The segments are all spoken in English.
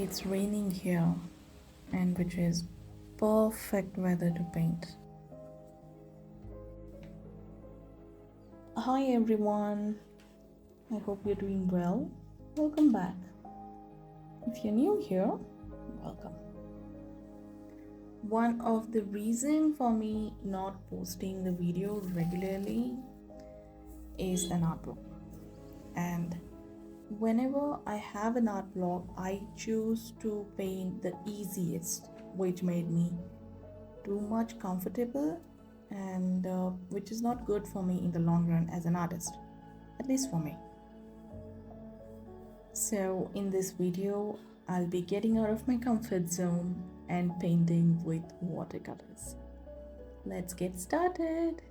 It's raining here, and which is perfect weather to paint. Hi everyone, I hope you're doing well. Welcome back. If you're new here, welcome. One of the reasons for me not posting the video regularly is an art block. And whenever I have an art block, I choose to paint the easiest, which made me too much comfortable and which is not good for me in the long run as an artist, at least for me. So in this video, I'll be getting out of my comfort zone and painting with watercolors. Let's get started.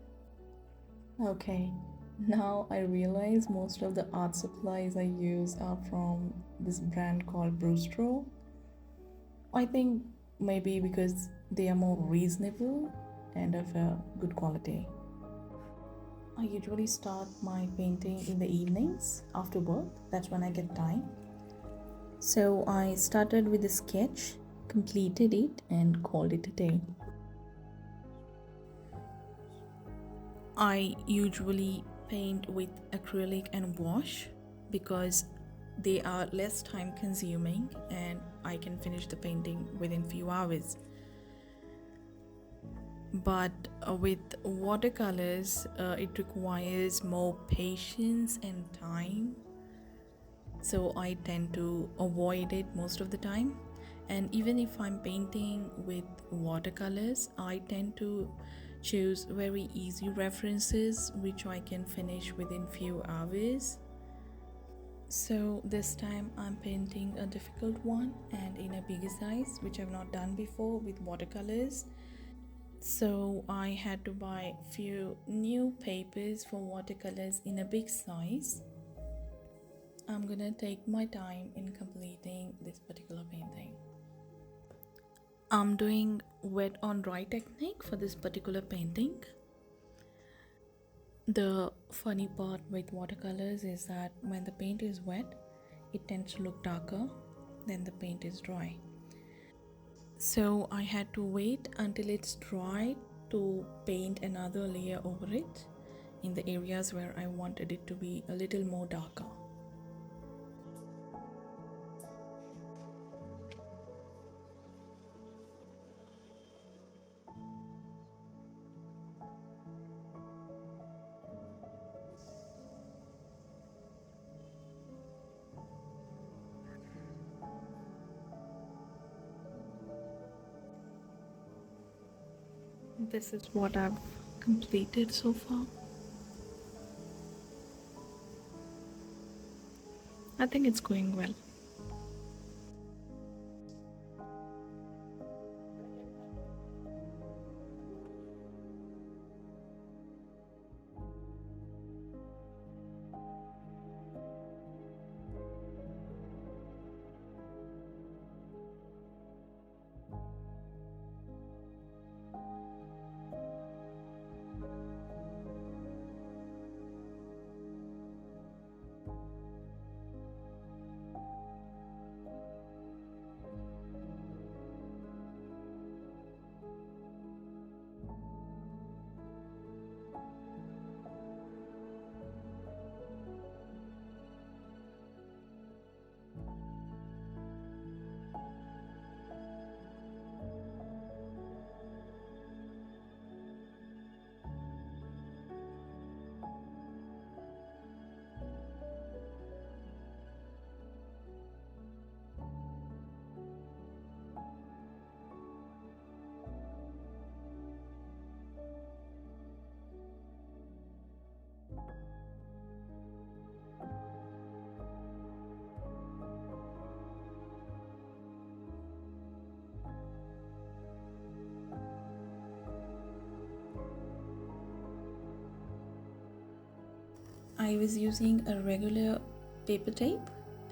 Okay, now I realize most of the art supplies I use are from this brand called Brewstro. I think maybe because they are more reasonable and of a good quality. I usually start my painting in the evenings after work. That's when I get time. So I started with a sketch, completed it, and called it a day. I usually paint with acrylic and wash because they are less time consuming and I can finish the painting within few hours. But with watercolors, it requires more patience and time, so I tend to avoid it most of the time. And even if I'm painting with watercolors, I tend to choose very easy references which I can finish within few hours. So this time I'm painting a difficult one and in a bigger size, which I've not done before with watercolors. So I had to buy few new papers for watercolors in a big size. I'm gonna take my time in completing this particular painting. I'm doing wet on dry technique for this particular painting. The funny part with watercolors is that when the paint is wet, it tends to look darker than the paint is dry. So I had to wait until it's dry to paint another layer over it in the areas where I wanted it to be a little more darker. This is what I've completed so far. I think it's going well. I was using a regular paper tape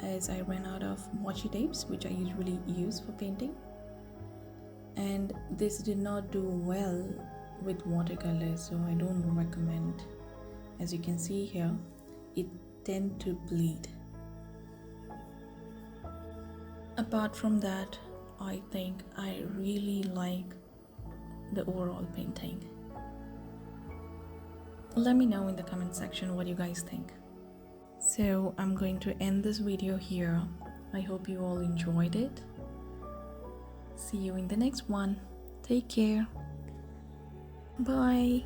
as I ran out of washi tapes, which I usually use for painting. And this did not do well with watercolors, so I don't recommend. As you can see here, it tend to bleed. Apart from that, I think I really like the overall painting. Let me know in the comment section what you guys think. So I'm going to end this video here. I hope you all enjoyed it. See you in the next one. Take care. Bye.